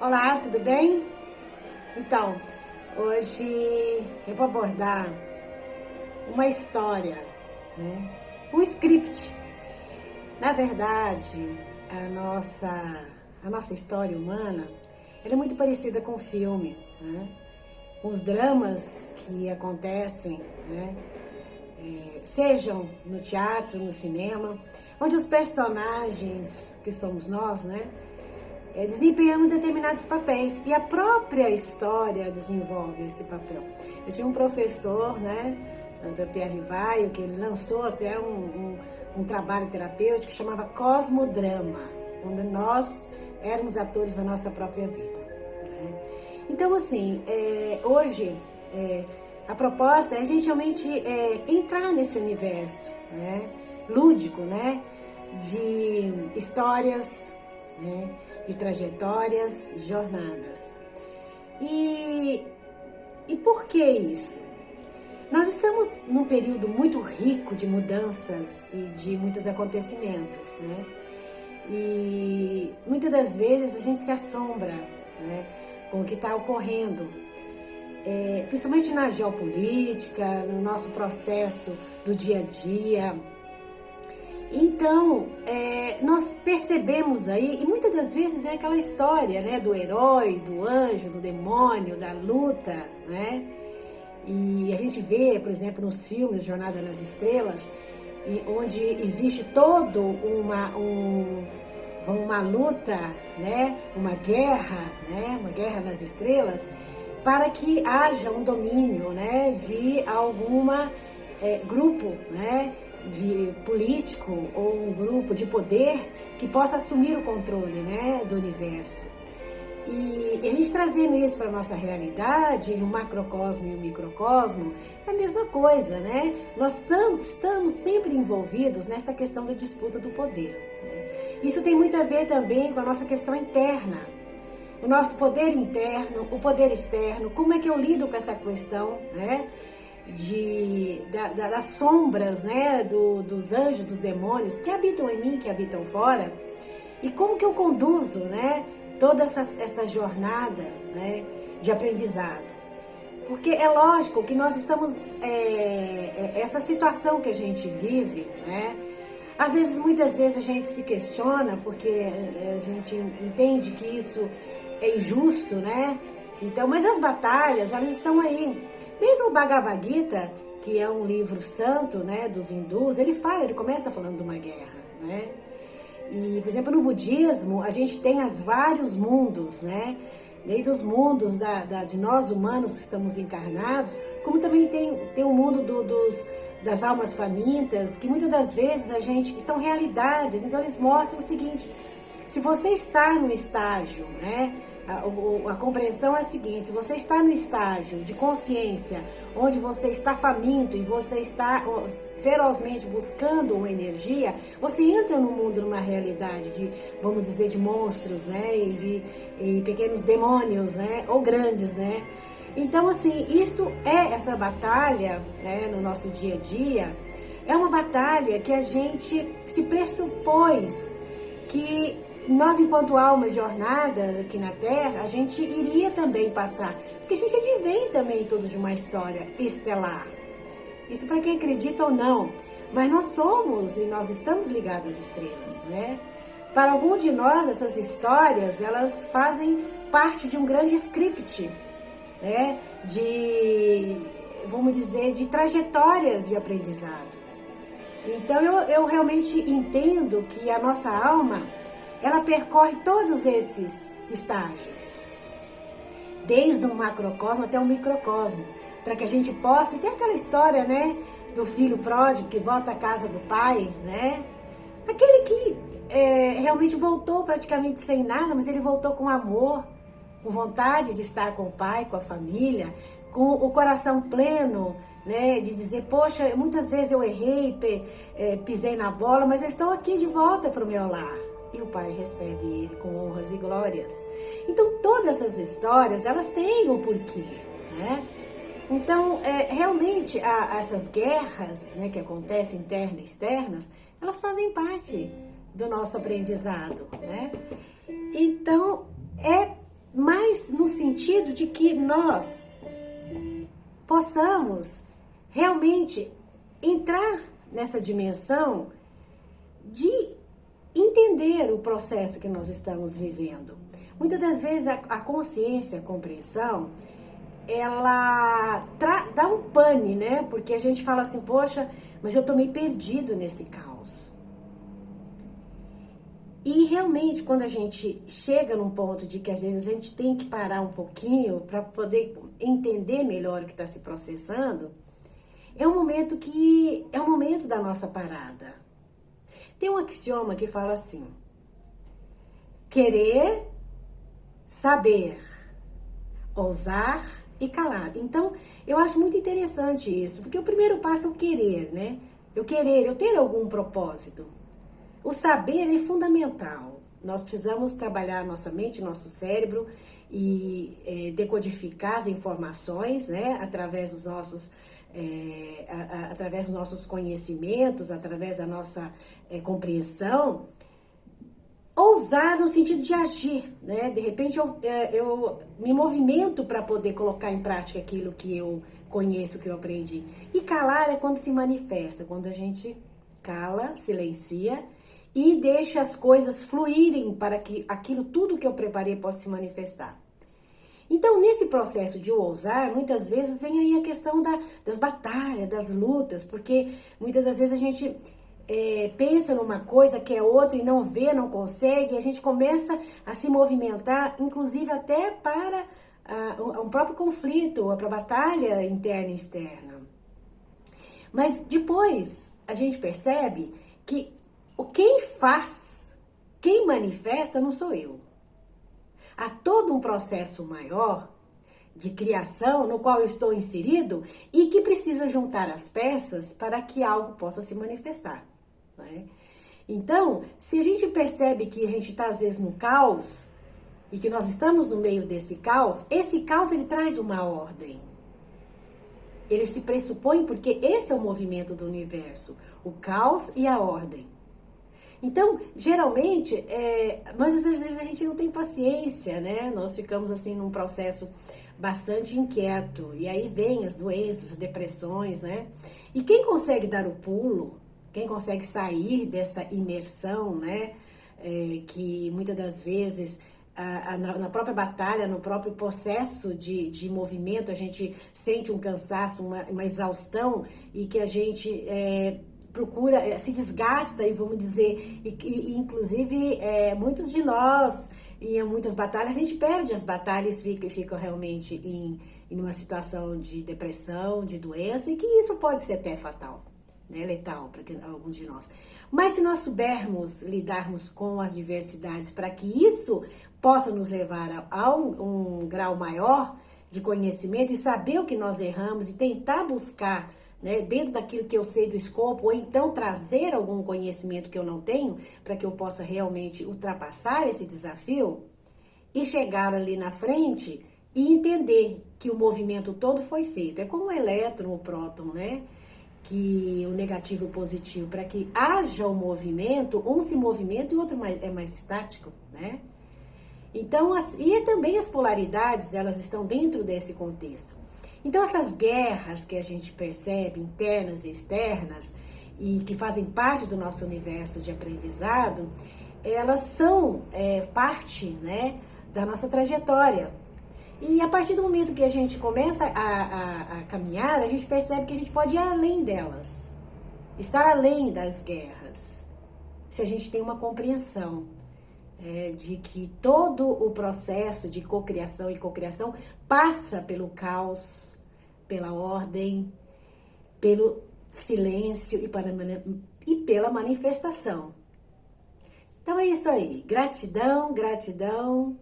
Olá, tudo bem? Então, hoje eu vou abordar uma história, né? Um script. Na verdade, a nossa história humana, ela é muito parecida com o filme, né? Com os dramas que acontecem, né? Sejam no teatro, no cinema, onde os personagens, que somos nós, né? Desempenhando determinados papéis e a própria história desenvolve esse papel. Eu tinha um professor, né, Dr. Pierre Rivaio, que ele lançou até um trabalho terapêutico que chamava Cosmodrama, onde nós éramos atores da nossa própria vida, né? Então, assim, hoje a proposta é a gente realmente entrar nesse universo, né, lúdico, né, de histórias, né, de trajetórias, de jornadas. E por que isso? Nós estamos num período muito rico de mudanças e de muitos acontecimentos, né? E muitas das vezes a gente se assombra, né, com o que está ocorrendo, principalmente na geopolítica, no nosso processo do dia a dia. Então, nós percebemos aí, e muitas das vezes vem aquela história, né, do herói, do anjo, do demônio, da luta, né? E a gente vê, por exemplo, nos filmes Jornada nas Estrelas, onde existe todo uma luta, né, uma guerra nas estrelas, para que haja um domínio, né, de alguma grupo, né, de político ou um grupo de poder que possa assumir o controle, né, do universo. E a gente trazendo isso para a nossa realidade, o macrocosmo e o microcosmo, é a mesma coisa, né? Nós estamos sempre envolvidos nessa questão da disputa do poder, né? Isso tem muito a ver também com a nossa questão interna. O nosso poder interno, o poder externo, como é que eu lido com essa questão, né? Das sombras, né, dos anjos, dos demônios que habitam em mim, que habitam fora, e como que eu conduzo, né, toda essa jornada, né, de aprendizado. Porque é lógico que nós estamos, essa situação que a gente vive, né, às vezes, muitas vezes a gente se questiona porque a gente entende que isso é injusto, né? Então, mas as batalhas, elas estão aí. Mesmo o Bhagavad Gita, que é um livro santo, né, dos hindus, ele começa falando de uma guerra, né? E, por exemplo, no budismo, a gente tem os vários mundos, né? Desde os mundos de nós humanos que estamos encarnados, como também tem o mundo das almas famintas, que muitas das vezes que são realidades. Então, eles mostram o seguinte: se você está no estágio, né? A compreensão é a seguinte: você está no estágio de consciência onde você está faminto e você está ferozmente buscando uma energia, você entra no mundo, numa realidade de, vamos dizer, de monstros, né, e pequenos demônios, né, ou grandes, né. Então, assim, essa batalha, né, no nosso dia a dia, é uma batalha que a gente se pressupôs que nós, enquanto alma jornada aqui na Terra, a gente iria também passar. Porque a gente advém também tudo de uma história estelar. Isso para quem acredita ou não. Mas nós somos e nós estamos ligados às estrelas, né? Para algum de nós, essas histórias, elas fazem parte de um grande script, né? Vamos dizer, de trajetórias de aprendizado. Então, eu realmente entendo que a nossa alma, ela percorre todos esses estágios, desde o macrocosmo até o microcosmo, para que a gente possa, e tem aquela história, né, do filho pródigo que volta à casa do pai, né, aquele que realmente voltou praticamente sem nada, mas ele voltou com amor, com vontade de estar com o pai, com a família, com o coração pleno, né, de dizer, poxa, muitas vezes eu errei, pisei na bola, mas eu estou aqui de volta para o meu lar. E o pai recebe ele com honras e glórias. Então, todas essas histórias, elas têm um porquê, né? Então, realmente, essas guerras, né, que acontecem internas e externas, elas fazem parte do nosso aprendizado, né? Então, mas no sentido de que nós possamos realmente entrar nessa dimensão de entender o processo que nós estamos vivendo. Muitas das vezes a consciência, a compreensão, ela dá um pane, né? Porque a gente fala assim, poxa, mas eu tô meio perdido nesse caos. E realmente, quando a gente chega num ponto de que às vezes a gente tem que parar um pouquinho para poder entender melhor o que está se processando, é um momento da nossa parada. Tem um axioma que fala assim: querer, saber, ousar e calar. Então, eu acho muito interessante isso, porque o primeiro passo é o querer, né? Eu ter algum propósito. O saber é fundamental. Nós precisamos trabalhar nossa mente, nosso cérebro e decodificar as informações, né? Através dos nossos conhecimentos, através da nossa compreensão. Ousar no sentido de agir, né? De repente eu me movimento para poder colocar em prática aquilo que eu conheço, que eu aprendi. E calar é quando se manifesta, quando a gente cala, silencia e deixa as coisas fluírem para que tudo que eu preparei possa se manifestar. Então, nesse processo de ousar, muitas vezes vem aí a questão das batalhas, das lutas, porque muitas das vezes a gente pensa numa coisa que é outra e não vê, não consegue, e a gente começa a se movimentar, inclusive até para um próprio conflito, para a batalha interna e externa. Mas depois a gente percebe que quem manifesta não sou eu. Há todo um processo maior de criação no qual eu estou inserido e que precisa juntar as peças para que algo possa se manifestar. Né? Então, se a gente percebe que a gente está às vezes no caos e que nós estamos no meio desse caos, esse caos ele traz uma ordem. Ele se pressupõe porque esse é o movimento do universo, o caos e a ordem. Então, geralmente, mas às vezes a gente não tem paciência, né? Nós ficamos assim num processo bastante inquieto. E aí vem as doenças, as depressões, né? E quem consegue dar o pulo, quem consegue sair dessa imersão, né? Que muitas das vezes, na própria batalha, no próprio processo de movimento, a gente sente um cansaço, uma exaustão e que a gente procura, se desgasta e vamos dizer, e inclusive muitos de nós, em muitas batalhas, a gente perde as batalhas e fica realmente em uma situação de depressão, de doença, e que isso pode ser até fatal, né, letal para alguns de nós. Mas se nós soubermos lidarmos com as diversidades para que isso possa nos levar a um grau maior de conhecimento e saber o que nós erramos e tentar buscar, né, dentro daquilo que eu sei do escopo, ou então trazer algum conhecimento que eu não tenho, para que eu possa realmente ultrapassar esse desafio e chegar ali na frente e entender que o movimento todo foi feito. É como o elétron, o próton, né? Que o negativo e o positivo, para que haja o movimento, um se movimenta e o outro é mais estático, né? Então, e também as polaridades, elas estão dentro desse contexto. Então, essas guerras que a gente percebe, internas e externas, e que fazem parte do nosso universo de aprendizado, elas são parte, né, da nossa trajetória. E a partir do momento que a gente começa a caminhar, a gente percebe que a gente pode ir além delas, estar além das guerras, se a gente tem uma compreensão de que todo o processo de cocriação e cocriação passa pelo caos, pela ordem, pelo silêncio e pela manifestação. Então é isso aí. Gratidão, gratidão.